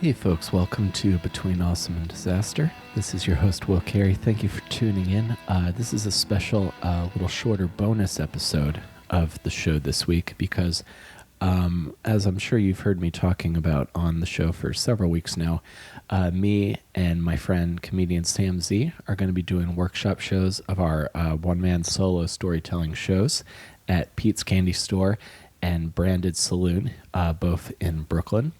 Hey folks, welcome to Between Awesome and Disaster. This is your host, Will Carey. Thank you for tuning in. This is a special, little shorter bonus episode of the show this week because, as I'm sure you've heard me talking about on the show for several weeks now, me and my friend, comedian Sam Z, are going to be doing workshop shows of our one-man solo storytelling shows at Pete's Candy Store and Branded Saloon, both in Brooklyn.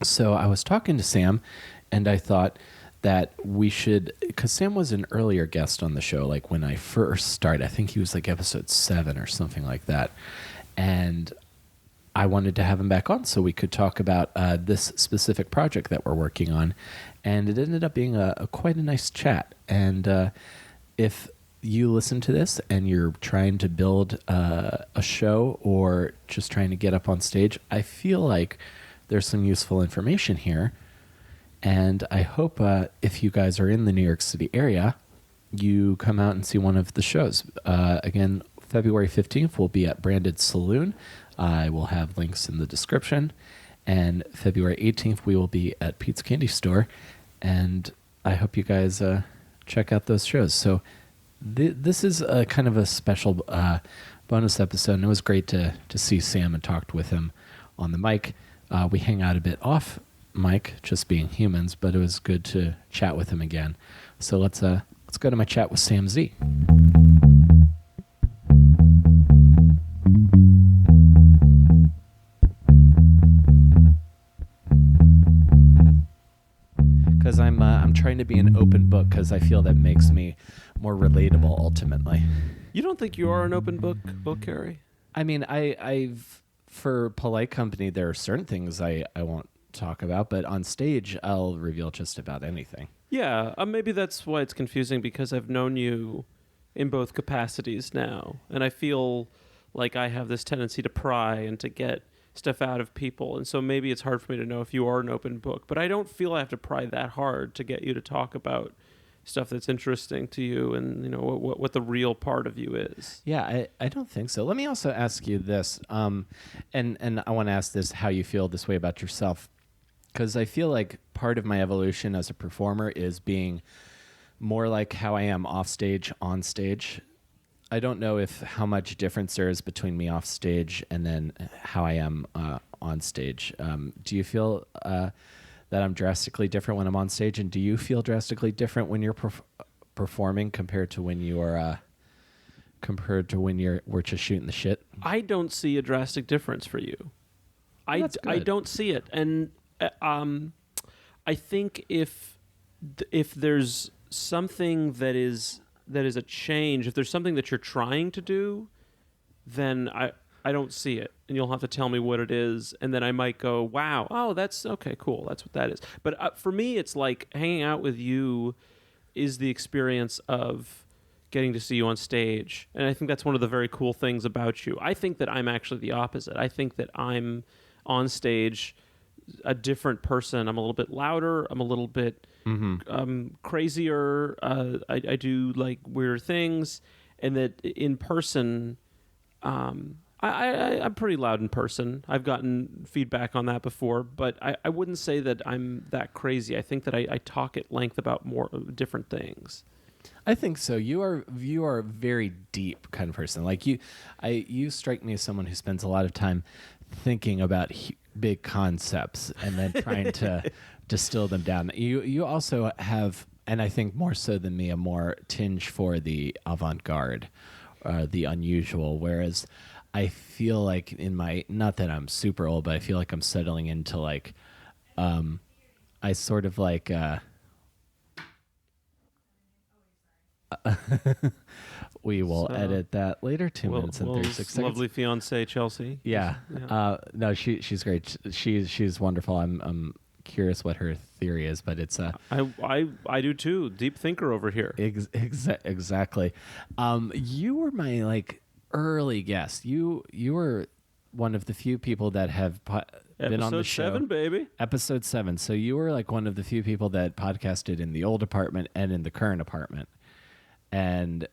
So I was talking to Sam, and I thought that we should, because Sam was an earlier guest on the show, like when I first started. I think he was like episode 7 or something like that. And I wanted to have him back on so we could talk about this specific project that we're working on. And it ended up being quite a nice chat. And if you listen to this and you're trying to build a show or just trying to get up on stage, I feel like there's some useful information here, and I hope if you guys are in the New York City area, you come out and see one of the shows. Again, February 15th will be at Branded Saloon. I will have links in the description. And February 18th, we will be at Pete's Candy Store, and I hope you guys check out those shows. So this is a kind of a special bonus episode, and it was great to see Sam and talk with him on the mic. We hang out a bit off mic, just being humans, but it was good to chat with him again. So let's go to my chat with Sam Z. Because I'm trying to be an open book because I feel that makes me more relatable ultimately. You don't think you are an open book, Will Carey? I mean, I've for polite company, there are certain things I won't talk about, but on stage, I'll reveal just about anything. Yeah, maybe that's why it's confusing, because I've known you in both capacities now, and I feel like I have this tendency to pry and to get stuff out of people, and so maybe it's hard for me to know if you are an open book, but I don't feel I have to pry that hard to get you to talk about stuff that's interesting to you and, you know, what the real part of you is. Yeah, I don't think so. Let me also ask you this, and I want to ask this, how you feel this way about yourself, because I feel like part of my evolution as a performer is being more like how I am off stage, on stage. I don't know how much difference there is between me off stage and then how I am on stage. Do you feel that I'm drastically different when I'm on stage, and do you feel drastically different when you're performing compared to when you're we're just shooting the shit? I don't see a drastic difference for you. I don't see it, and I think if there's something that is a change, if there's something that you're trying to do, then I don't see it, and you'll have to tell me what it is, and then I might go, wow, oh, that's okay, cool, that's what that is. But for me, it's like hanging out with you is the experience of getting to see you on stage, and I think that's one of the very cool things about you. I think that I'm actually the opposite. I think that I'm on stage a different person. I'm a little bit louder. I'm a little bit crazier. I do like weird things, and that in person, I'm pretty loud in person. I've gotten feedback on that before, but I wouldn't say that I'm that crazy. I think that I talk at length about more different things. I think so. You are a very deep kind of person. Like you strike me as someone who spends a lot of time thinking about big concepts and then trying to distill them down. You also have, and I think more so than me, a more tinge for the avant-garde, the unusual, whereas I feel like not that I'm super old, but I feel like I'm settling into like, I sort of like, we will edit that later. 2 minutes and 36 seconds. Lovely fiance Chelsea. Yeah. No, she's great. She's wonderful. I'm curious what her theory is, but it's I do too. Deep thinker over here. Exactly. You were my like early guest. You were one of the few people that have been on the show. Episode 7, baby. Episode 7. So you were like one of the few people that podcasted in the old apartment and in the current apartment. And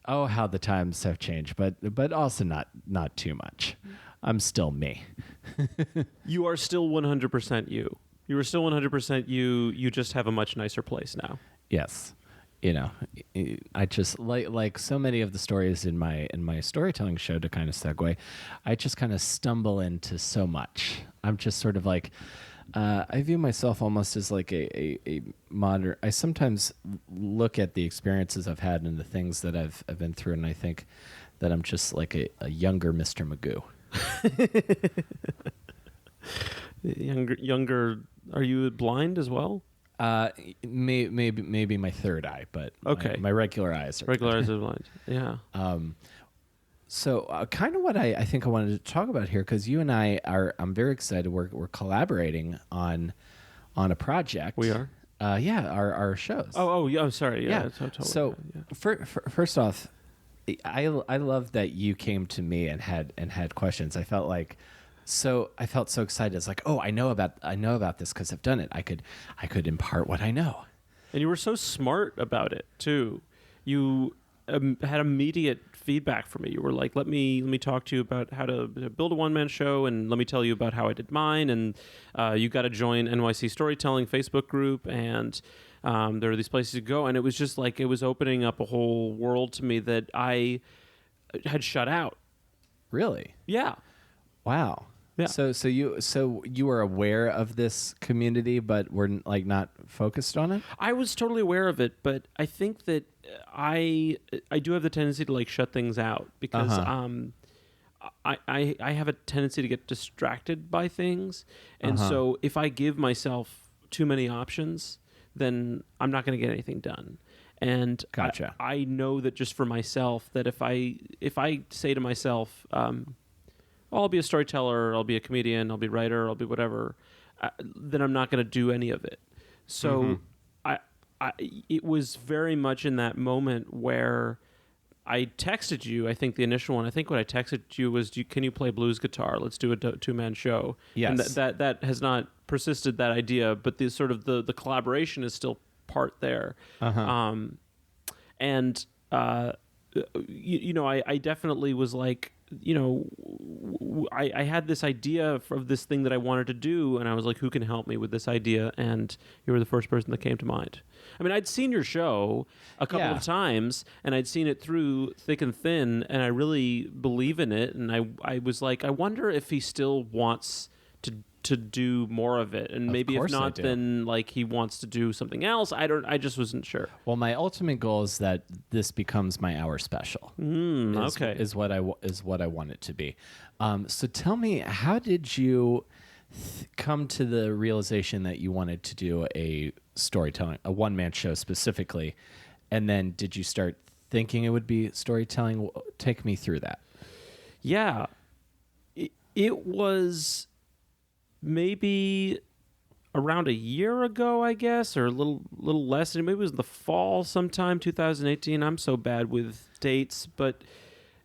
oh, how the times have changed, but also not too much. I'm still me. You are still 100% you. You were still 100% you. You just have a much nicer place now. Yes. You know, I just like so many of the stories in my storytelling show, to kind of segue, I just kind of stumble into so much. I'm just sort of like, I view myself almost as like a modern. I sometimes look at the experiences I've had and the things that I've been through, and I think that I'm just like a younger Mr. Magoo. Younger. Are you blind as well? Maybe my third eye, but okay, my regular eyes are blind. Yeah. So kind of what I think I wanted to talk about here, because you and I'm very excited. We're collaborating on a project. We are. Yeah, our shows. Oh yeah. I'm sorry. Yeah. Totally. So first off, I love that you came to me and had questions. I felt so excited. It's like, oh, I know about this because I've done it. I could impart what I know. And you were so smart about it too. You had immediate feedback for me. You were like, let me talk to you about how to build a one-man show, and let me tell you about how I did mine. And you got to join NYC Storytelling Facebook group, and there are these places to go. And it was just like, it was opening up a whole world to me that I had shut out. Really? Yeah. Wow. Yeah. So you were aware of this community, but were like not focused on it? I was totally aware of it, but I think that I do have the tendency to like shut things out because I have a tendency to get distracted by things, and so if I give myself too many options, then I'm not going to get anything done. And gotcha. I know that just for myself, that if I say to myself, I'll be a storyteller, I'll be a comedian, I'll be a writer, I'll be whatever, then I'm not going to do any of it. So it was very much in that moment where I texted you. I think the initial one, I think what I texted you was, can you play blues guitar? Let's do a two-man show. Yes. And that has not persisted, that idea, but the sort of the collaboration is still part there. And I definitely was like, I had this idea of this thing that I wanted to do, and I was like, who can help me with this idea? And you were the first person that came to mind. I mean, I'd seen your show a couple of times, and I'd seen it through thick and thin, and I really believe in it. And I was like, I wonder if he still wants to do more of it, and maybe if not, then like he wants to do something else. I just wasn't sure. Well, my ultimate goal is that this becomes my hour special. Okay, is what I want it to be. So tell me, how did you come to the realization that you wanted to do a one-man show specifically, and then did you start thinking it would be storytelling? Take me through that. Yeah, it was maybe around a year ago, I guess, or a little less. Maybe it was the fall sometime, 2018. I'm so bad with dates, but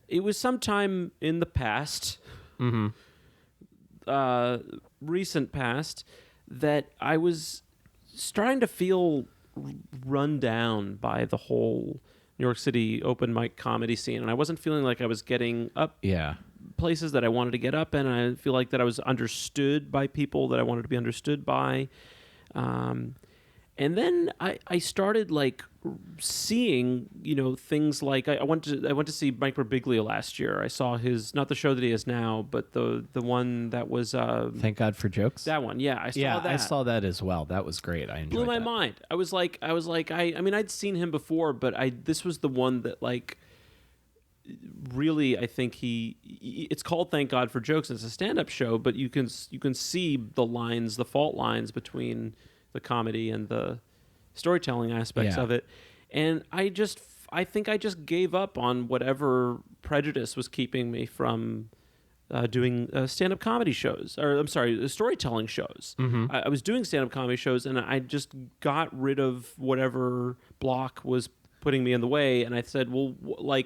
it was sometime in the past, recent past, that I was starting to feel run down by the whole New York City open mic comedy scene, and I wasn't feeling like I was getting up places that I wanted to get up in, and I feel like that I was understood by people that I wanted to be understood by. And then I started like seeing, things like I went to see Mike Birbiglia last year. I saw his, not the show that he has now, but the one that was Thank God for Jokes. That one, yeah. I saw that as well. That was great. I enjoyed it. Blew my mind. I was like, I mean, I'd seen him before, but this was the one that like really, I think it's called Thank God for Jokes. It's a stand-up show, but you can see the fault lines between the comedy and the storytelling aspects of it. And I think I just gave up on whatever prejudice was keeping me from doing stand-up comedy shows, or I'm sorry, storytelling shows. I was doing stand-up comedy shows, and I just got rid of whatever block was putting me in the way. And I said, well,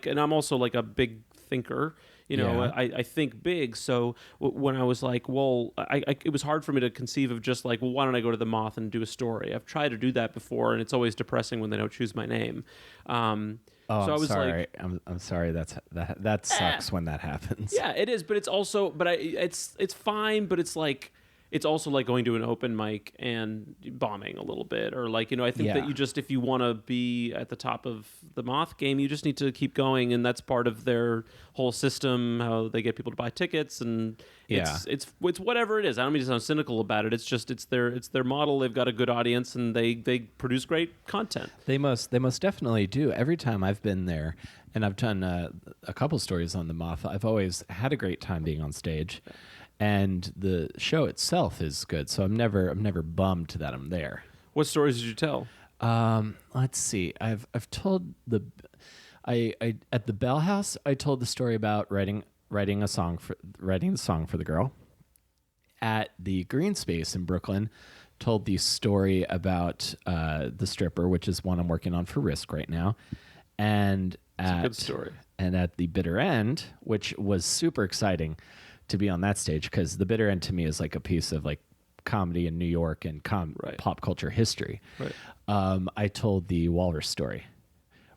and I'm also like a big thinker, I think big. So when I was like, well, it was hard for me to conceive of just like, well, why don't I go to the Moth and do a story? I've tried to do that before, and it's always depressing when they don't choose my name. So I was sorry. I'm sorry. That sucks when that happens. Yeah, it is. But it's also, it's fine. But it's like, it's also like going to an open mic and bombing a little bit, or like, I think that you just, if you want to be at the top of the Moth game, you just need to keep going, and that's part of their whole system, how they get people to buy tickets, and it's whatever it is. I don't mean to sound cynical about it. It's just it's their model. They've got a good audience, and they produce great content. They most definitely do. Every time I've been there, and I've done a couple stories on the Moth, I've always had a great time being on stage. And the show itself is good, so I'm never bummed that I'm there. What stories did you tell? Let's see. I've told I at the Bell House. I told the story about writing the song for the girl. At the Green Space in Brooklyn, told the story about the stripper, which is one I'm working on for Risk right now. And it's a good story. And at the Bitter End, which was super exciting to be on that stage, because the Bitter End to me is like a piece of like comedy in New York and pop culture history. Right. I told the Walrus story,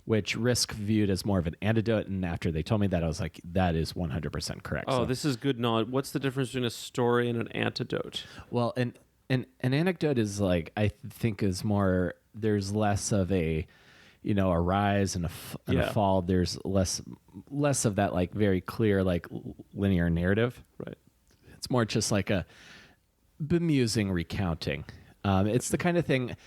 which Risk viewed as more of an anecdote, and after they told me that, I was like, that is 100% correct. Oh, so, this is good knowledge. What's the difference between a story and an anecdote? Well, an anecdote is like, I think is more, there's less of a, a rise and a fall. There's less of that like very clear like linear narrative. Right. It's more just like a bemusing recounting. It's the kind of thing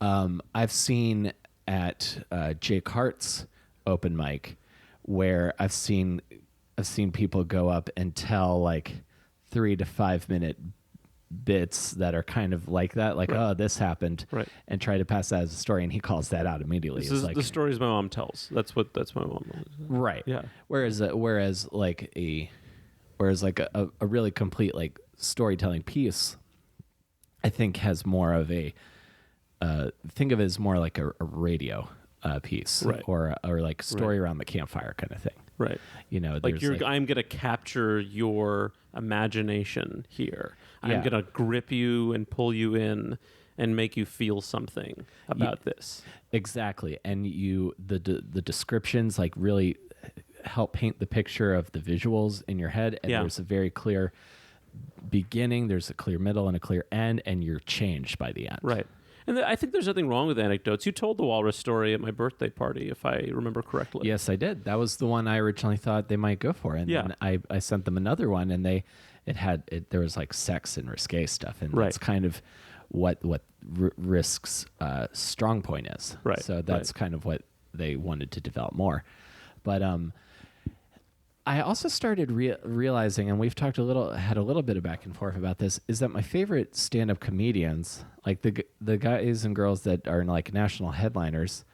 I've seen at Jake Hart's open mic, where I've seen people go up and tell like 3 to 5 minute bits that are kind of like that, like, oh, this happened, and try to pass that as a story, and he calls that out immediately. This is like the stories my mom tells. That's my mom. Right. Yeah. Whereas a really complete like storytelling piece, I think has more of a think of it as more like a radio piece, or like story around the campfire kind of thing. Right. Like I'm going to capture your imagination here. I'm going to grip you and pull you in and make you feel something about this. Exactly. And the descriptions like really help paint the picture of the visuals in your head. And there's a very clear beginning, there's a clear middle and a clear end, and you're changed by the end. Right. And I think there's nothing wrong with anecdotes. You told the Walrus story at my birthday party, if I remember correctly. Yes, I did. That was the one I originally thought they might go for. And then I sent them another one, and there was like sex and risque stuff. And that's kind of what Risk's strong point is. Right. So that's kind of what they wanted to develop more. But I also started realizing, and we've had a little bit of back and forth about this, is that my favorite stand-up comedians, like the guys and girls that are like national headliners,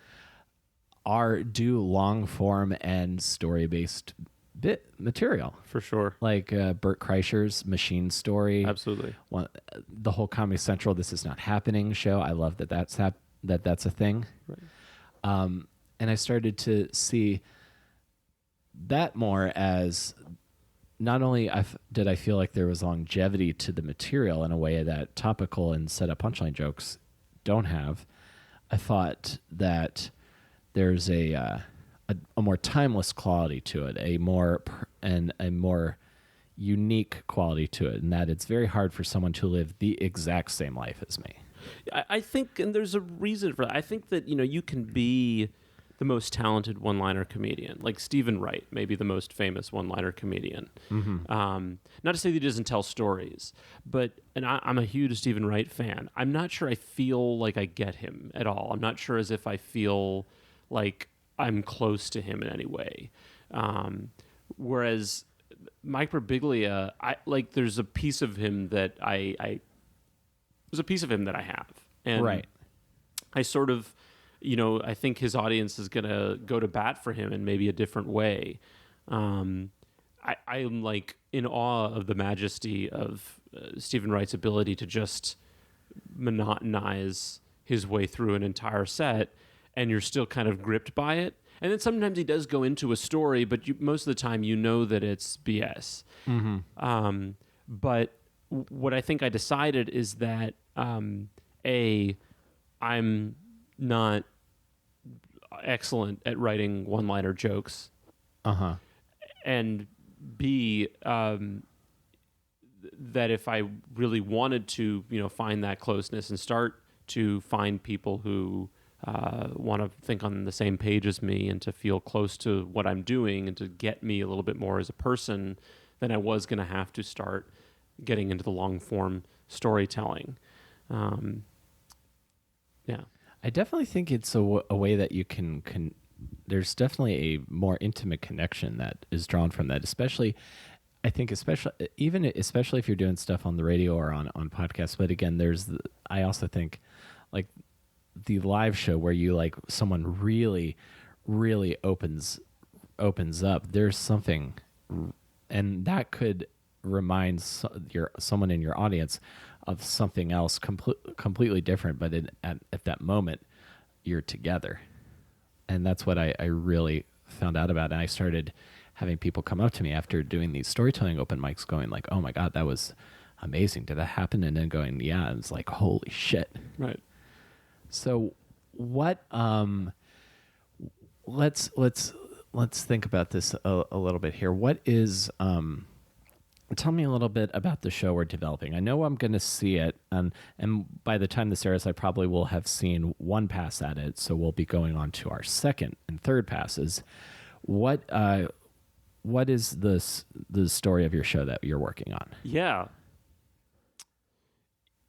do long form and story-based bit material. For sure. Like Bert Kreischer's Machine Story. Absolutely. The whole Comedy Central This Is Not Happening show. I love that's a thing. Right. And I started to see that more as not only did I feel like there was longevity to the material in a way that topical and set up punchline jokes don't have, I thought that there's a more timeless quality to it, a more unique quality to it, and that it's very hard for someone to live the exact same life as me. I think, and there's a reason for that. I think that you can be the most talented one-liner comedian, like Stephen Wright, maybe the most famous one-liner comedian. Mm-hmm. Not to say that he doesn't tell stories, and I'm a huge Stephen Wright fan. I'm not sure I feel like I get him at all. I'm not sure as if I feel like I'm close to him in any way. Whereas Mike Birbiglia, there's a piece of him that I have, and I sort of, I think his audience is going to go to bat for him in maybe a different way. I'm like in awe of the majesty of Stephen Wright's ability to just monotonize his way through an entire set, and you're still kind of gripped by it. And then sometimes he does go into a story, but most of the time that it's BS. Mm-hmm. But what I think I decided is that I'm not excellent at writing one-liner jokes. Uh-huh. And B, that if I really wanted to, find that closeness and start to find people who want to think on the same page as me and to feel close to what I'm doing and to get me a little bit more as a person, then I was going to have to start getting into the long form storytelling. Yeah. I definitely think it's a way that you can there's definitely a more intimate connection that is drawn from that, especially especially if you're doing stuff on the radio or on podcasts. But again, I also think like the live show where you like someone really, really opens up. There's something, and that could remind someone in your audience of something else completely different. But at that moment, you're together, and that's what I really found out about. And I started having people come up to me after doing these storytelling open mics, going like, "Oh my God, that was amazing! Did that happen?" And then going, "Yeah," and it's like, "Holy shit!" Right. So what? Let's think about this a little bit here. What is? Tell me a little bit about the show we're developing. I know I'm going to see it, and by the time this airs, I probably will have seen one pass at it. So we'll be going on to our second and third passes. What is the story of your show that you're working on? Yeah.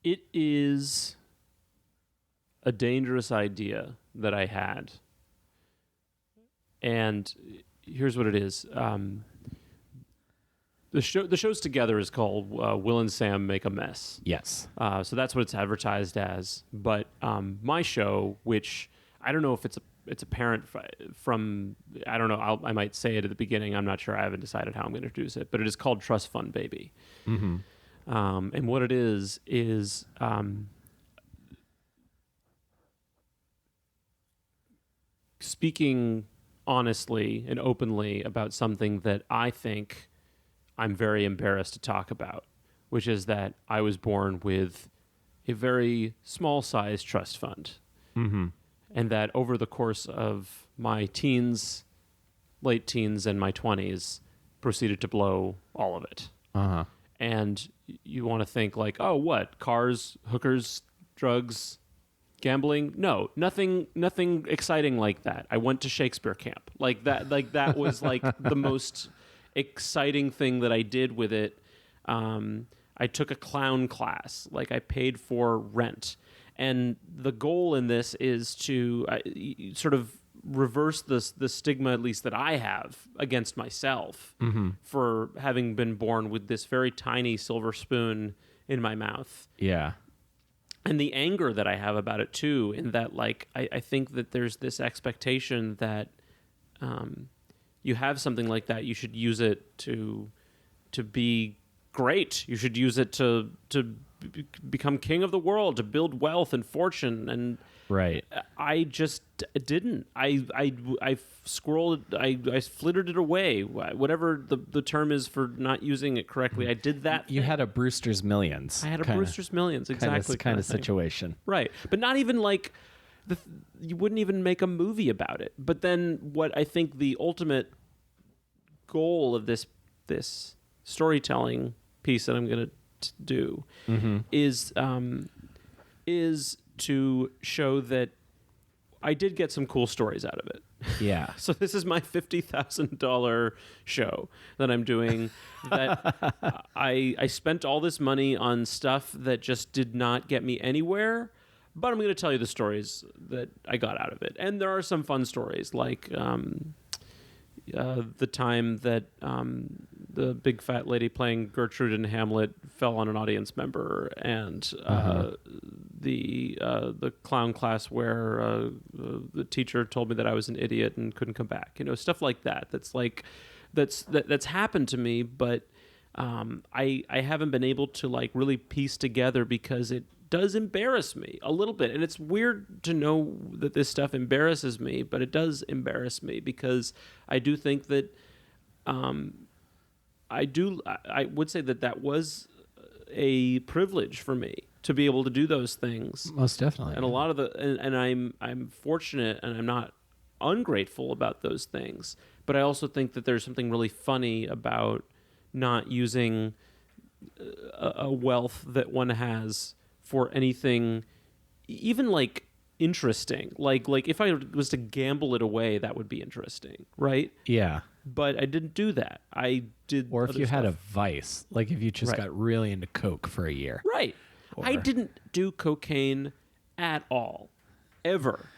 It is a dangerous idea that I had. And here's what it is. The show's together is called Will and Sam Make a Mess. Yes. So that's what it's advertised as. But my show, which I don't know if it's apparent from, I don't know, I might say it at the beginning. I'm not sure. I haven't decided how I'm going to introduce it. But it is called Trust Fund Baby. Mm-hmm. And what it is speaking honestly and openly about something that I think I'm very embarrassed to talk about, which is that I was born with a very small-sized trust fund. Mm-hmm. And that over the course of my teens, late teens, and my 20s, proceeded to blow all of it. Uh-huh. And you want to think like, oh, what? Cars, hookers, drugs, gambling? No, nothing exciting like that. I went to Shakespeare camp. Like that was like the most exciting thing that I did with it. I took a clown class. Like I paid for rent. And the goal in this is to sort of reverse the stigma, at least that I have, against myself for having been born with this very tiny silver spoon in my mouth. Yeah. And the anger that I have about it, too, in that, like, I think that there's this expectation that you have something like that, you should use it to be great. You should use it to become king of the world, to build wealth and fortune. And right. I just didn't. I squirreled. I flittered it away. Whatever the term is for not using it correctly. I did that. You had a Brewster's Millions. I had a Brewster's Millions. Exactly. Kind of situation. Right. But not even like you wouldn't even make a movie about it. But then what I think the ultimate goal of this storytelling piece that I'm going to do is to show that I did get some cool stories out of it. Yeah. So this is my $50,000 show that I'm doing. That I spent all this money on stuff that just did not get me anywhere. But I'm going to tell you the stories that I got out of it, and there are some fun stories, like the time that the big fat lady playing Gertrude in Hamlet fell on an audience member, and the clown class where the teacher told me that I was an idiot and couldn't come back. Stuff like that. That's happened to me, but I haven't been able to like really piece together because it does embarrass me a little bit. And it's weird to know that this stuff embarrasses me, but it does embarrass me because I do think that I would say that was a privilege for me to be able to do those things. Most definitely. And a lot of and I'm fortunate, and I'm not ungrateful about those things, but I also think that there's something really funny about not using a wealth that one has for anything, even like interesting. Like if I was to gamble it away, that would be interesting, right? Yeah. But I didn't do that. I did. Or if you had a stuff. vice, like if you just Right. got really into coke for a year. Right. I didn't do cocaine at all, ever,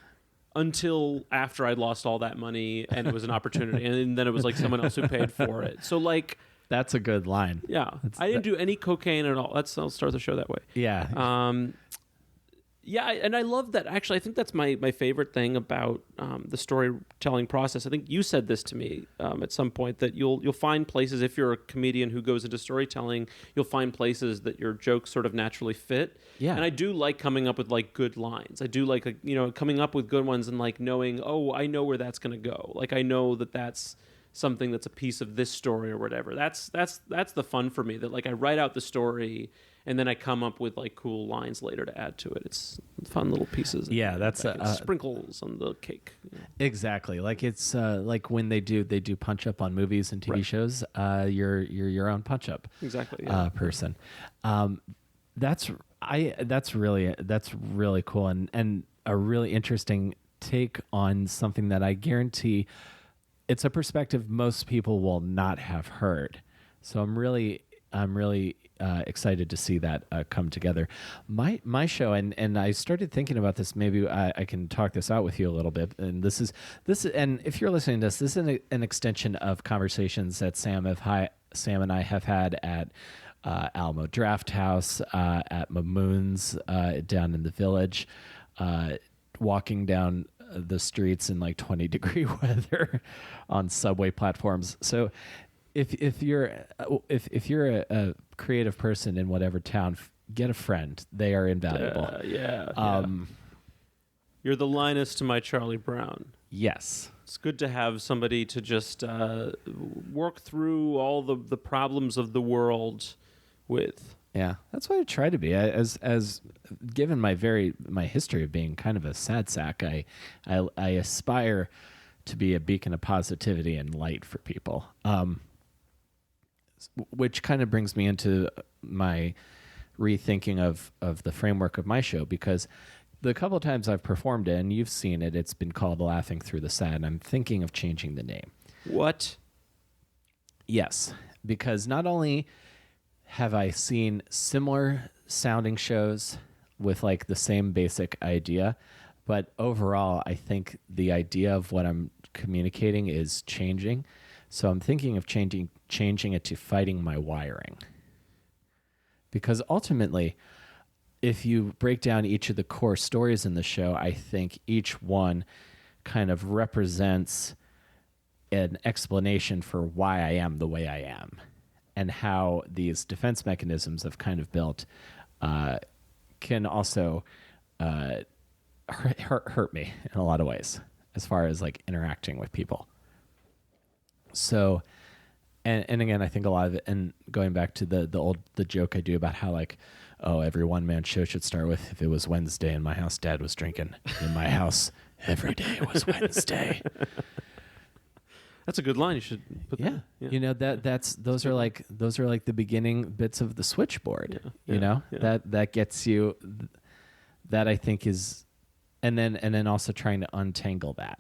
until after I'd lost all that money and it was an opportunity, and then it was like someone else who paid for it. So like, That's a good line. yeah, I didn't do any cocaine at all. I'll start the show that way. Yeah. Yeah, and I love that. Actually, I think that's my favorite thing about the storytelling process. I think you said this to me at some point, that you'll find places, if you're a comedian who goes into storytelling, you'll find places that your jokes sort of naturally fit. Yeah. And I do like coming up with like good lines. I do like coming up with good ones and like knowing, oh, I know where that's going to go. Like I know that that's something that's a piece of this story or whatever. That's the fun for me, that like I write out the story and then I come up with like cool lines later to add to it. It's fun little pieces. Yeah, that's sprinkles on the cake. Exactly. Like it's like when they do punch up on movies and TV Right. shows. You're your own punch up. Exactly. Yeah. Person. That's really cool and a really interesting take on something that I guarantee it's a perspective most people will not have heard. So I'm really excited to see that come together. My show, and I started thinking about this. Maybe I can talk this out with you a little bit. And this is, and if you're listening to this is an extension of conversations that Sam and I have had at Alamo Draft House, at Mamoon's down in the Village, walking down the streets in like 20-degree weather on subway platforms. So if you're a creative person in whatever town, get a friend. They are invaluable. Yeah. You're the Linus to my Charlie Brown. Yes. It's good to have somebody to just work through all the problems of the world with. Yeah, that's what I try to be. As given my history of being kind of a sad sack, I aspire to be a beacon of positivity and light for people. Which kind of brings me into my rethinking of the framework of my show, because the couple of times I've performed it, and you've seen it, it's been called Laughing Through the Sad, and I'm thinking of changing the name. What? Yes, because not only have I seen similar sounding shows with like the same basic idea, but overall I think the idea of what I'm communicating is changing. So I'm thinking of changing it to Fighting My Wiring. Because ultimately, if you break down each of the core stories in the show, I think each one kind of represents an explanation for why I am the way I am, and how these defense mechanisms I've kind of built can also hurt me in a lot of ways, as far as like interacting with people. So, and again, I think a lot of it, and going back to the joke I do about how like, oh, every one-man show should start with, if it was Wednesday in my house, Dad was drinking. In my house, every day was Wednesday. That's a good line. You should put that. Yeah. You know, those are like the beginning bits of the switchboard. That gets you, that I think is, and then also trying to untangle that,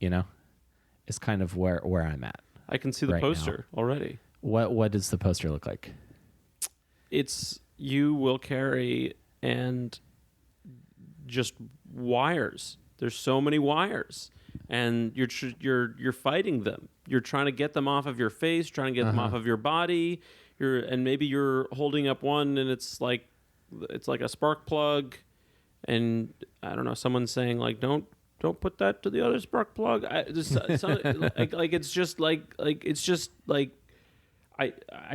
is kind of where I'm at. I can see the right poster already. What does the poster look like? It's you, Will Carey, and just wires. There's so many wires, and you're fighting them. You're trying to get them off of your face, trying to get them off of your body. And maybe you're holding up one, and it's like a spark plug, and I don't know. Someone's saying like, don't put that to the other spark plug. I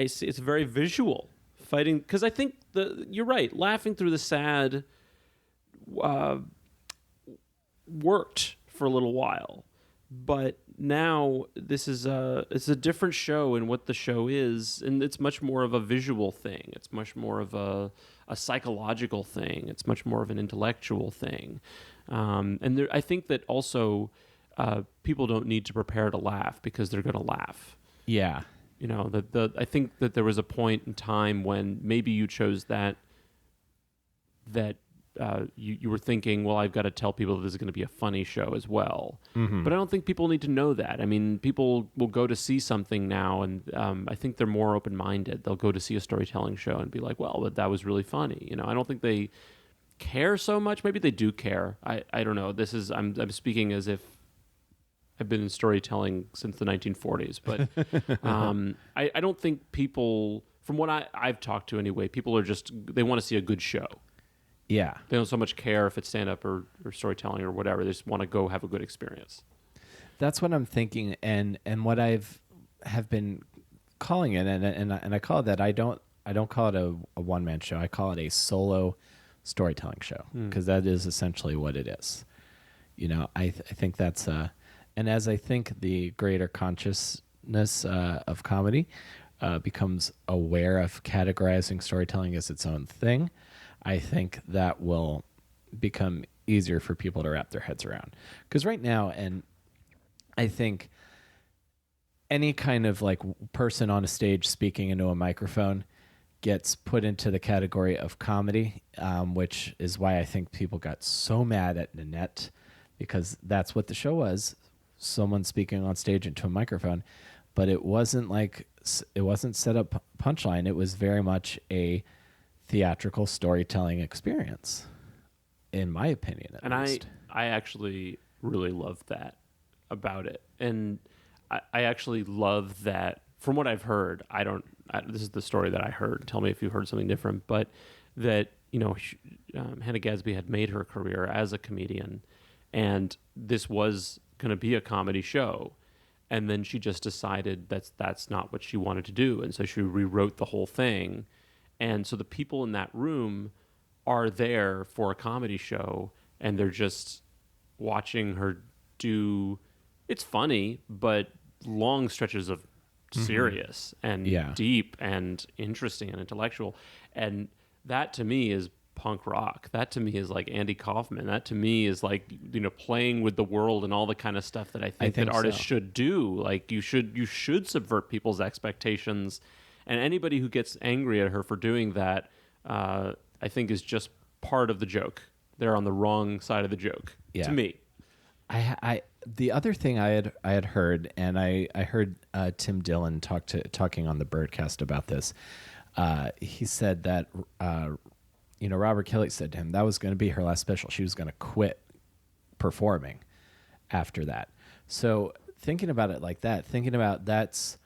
see. It's very visual fighting, because I think you're right. Laughing Through the Sad worked for a little while, but now this is it's a different show in what the show is, and it's much more of a visual thing. It's much more of a psychological thing. It's much more of an intellectual thing. And I think that also people don't need to prepare to laugh, because they're going to laugh. Yeah. I think that there was a point in time when maybe you chose that you were thinking, well, I've got to tell people that this is going to be a funny show as well. Mm-hmm. But I don't think people need to know that. I mean, people will go to see something now, and I think they're more open-minded. They'll go to see a storytelling show and be like, well, but that was really funny. I don't think they care so much. Maybe they do care. I don't know. I'm speaking as if I've been in storytelling since the 1940s, but I don't think people, from what I've talked to anyway, people are they want to see a good show. Yeah. They don't so much care if it's stand-up or storytelling or whatever. They just want to go have a good experience. That's what I'm thinking, and what have been calling it, and I call it that. I don't call it a one-man show. I call it a solo storytelling show, because that is essentially what it is. I think that's and as I think the greater consciousness of comedy becomes aware of categorizing storytelling as its own thing, I think that will become easier for people to wrap their heads around. Because right now, and I think any kind of like person on a stage speaking into a microphone gets put into the category of comedy, which is why I think people got so mad at Nanette, because that's what the show was. Someone speaking on stage into a microphone, but it wasn't set up punchline. It was very much a theatrical storytelling experience, in my opinion, at least. I actually really love that about it, and I actually love that. From what I've heard, this is the story that I heard. Tell me if you heard something different, but that Hannah Gadsby had made her career as a comedian, and this was going to be a comedy show, and then she just decided that's not what she wanted to do, and so she rewrote the whole thing. And so the people in that room are there for a comedy show, and they're just watching her do. It's funny, but long stretches of serious and deep and interesting and intellectual. And that to me is punk rock. That to me is like Andy Kaufman. That to me is like, playing with the world and all the kind of stuff that I think that artists should do. Like you should subvert people's expectations. And anybody who gets angry at her for doing that, I think is just part of the joke. They're on the wrong side of the joke, to me. The other thing I had heard, and I heard Tim Dillon talking on the Birdcast about this. He said that Robert Kelly said to him that was going to be her last special. She was going to quit performing after that. So thinking about it like that, thinking about that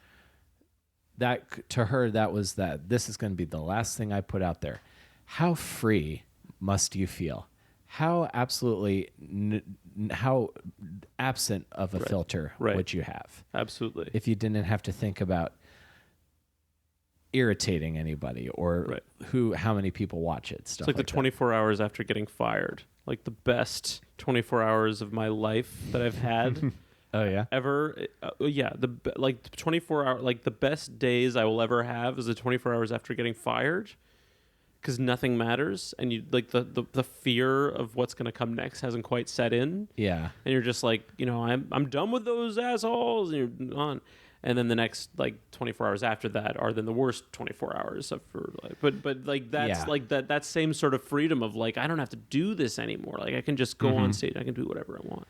to her, that was that this is going to be the last thing I put out there. How free must you feel? How absolutely how absent of a filter would you have? Absolutely. If you didn't have to think about irritating anybody or how many people watch it. Stuff it's like the 24 hours after getting fired. Like the best 24 hours of my life that I've had. Oh yeah. Ever. The 24 hour, like the best days I will ever have is the 24 hours after getting fired, because nothing matters, and you like the fear of what's going to come next hasn't quite set in. Yeah. And you're just like, I'm done with those assholes, and you're on. And then the next 24 hours after that are then the worst 24 hours but that's that same sort of freedom of I don't have to do this anymore. Like I can just go on stage, I can do whatever I want.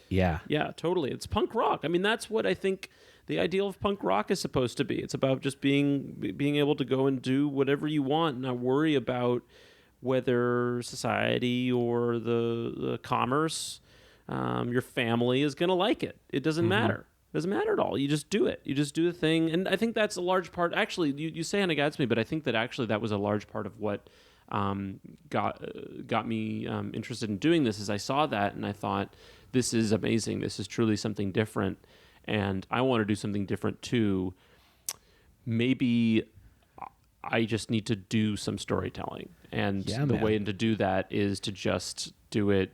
Yeah. Yeah, totally. It's punk rock. I mean, that's what I think the ideal of punk rock is supposed to be. It's about just being able to go and do whatever you want and not worry about whether society or the commerce, your family is going to like it. It doesn't matter. It doesn't matter at all. You just do it. You just do the thing. And I think that's a large part. Actually, you say Hannah Gadsby, but I think that actually that was a large part of what got me interested in doing this. Is I saw that and I thought, this is amazing. This is truly something different. And I want to do something different too. Maybe I just need to do some storytelling. And the way to do that is to just do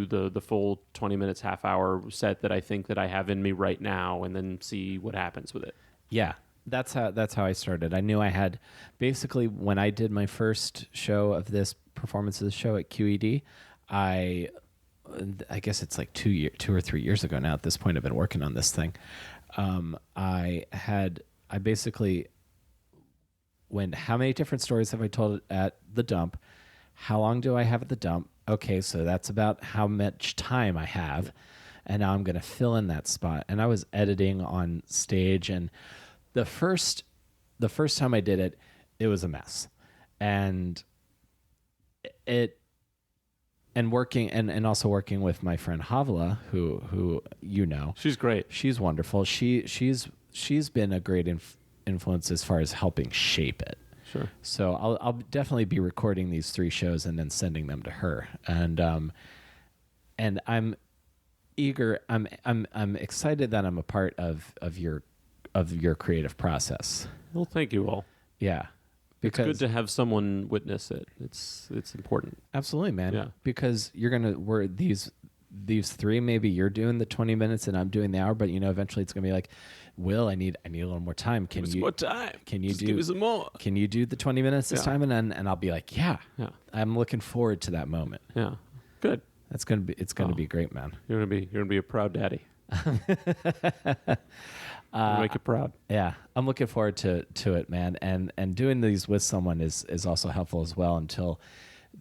the full 20 minutes, half hour set that I think that I have in me right now, and then see what happens with it. Yeah. That's how I started. I knew I had, basically when I did my first show of this performance of the show at QED, I guess it's like 2 or 3 years ago now. At this point, I've been working on this thing. I I basically went, how many different stories have I told at the dump? How long do I have at the dump? Okay, so that's about how much time I have. And now I'm going to fill in that spot. And I was editing on stage, and the first time I did it, it was a mess. And working and also working with my friend Havla, who she's great. She's wonderful. She's been a great influence as far as helping shape it. Sure. So I'll definitely be recording these 3 shows and then sending them to her. And I'm eager. I'm excited that I'm a part of your creative process. Well, thank you all. Yeah. Because it's good to have someone witness it. It's important. Absolutely, man. Yeah. Because we're these 3, maybe you're doing the 20 minutes and I'm doing the hour, but eventually it's gonna be like, Will, I need a little more time. Can you more time? Can you give me some more? Can you do the 20 minutes this time? And I'll be like, yeah. I'm looking forward to that moment. Yeah. Good. It's gonna be great, man. You're gonna be a proud daddy. Make you proud. Yeah, I'm looking forward to it, man. And doing these with someone is also helpful as well until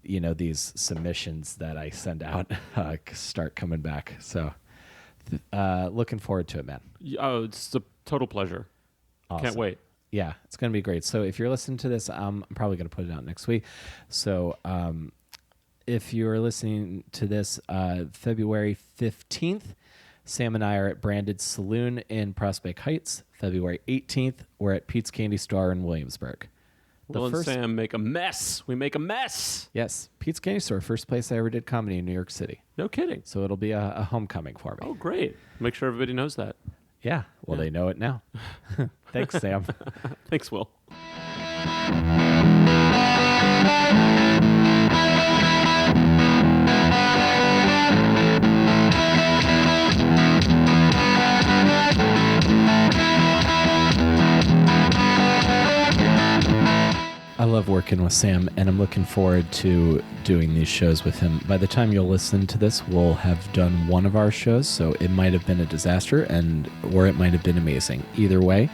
these submissions that I send out start coming back. So looking forward to it, man. Oh, it's a total pleasure. Awesome. Can't wait. Yeah, it's gonna be great. So if you're listening to this, I'm probably gonna put it out next week. So if you're listening to this February 15th, Sam and I are at Branded Saloon in Prospect Heights. February 18th, we're at Pete's Candy Store in Williamsburg. Will and Sam make a mess. We make a mess. Yes, Pete's Candy Store, first place I ever did comedy in New York City. No kidding. So it'll be a homecoming for me. Oh, great. Make sure everybody knows that. Yeah, well, they know it now. Thanks, Sam. Thanks, Will. I love working with Sam, and I'm looking forward to doing these shows with him. By the time you'll listen to this, we'll have done one of our shows, so it might have been a disaster, or it might have been amazing. Either way,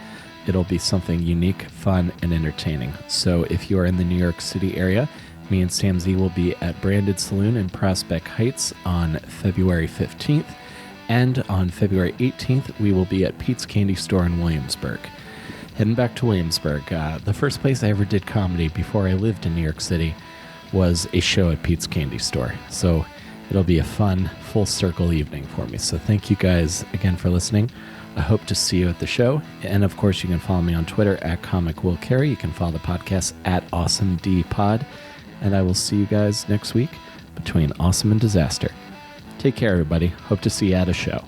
it'll be something unique, fun, and entertaining. So if you are in the New York City area, me and Sam Z will be at Branded Saloon in Prospect Heights on February 15th, and on February 18th, we will be at Pete's Candy Store in Williamsburg. Heading back to Williamsburg, the first place I ever did comedy before I lived in New York City was a show at Pete's Candy Store. So it'll be a fun, full circle evening for me. So thank you guys again for listening. I hope to see you at the show. And of course, you can follow me on Twitter at Comic Will Carey. You can follow the podcast at AwesomeDPod. And I will see you guys next week between Awesome and Disaster. Take care, everybody. Hope to see you at a show.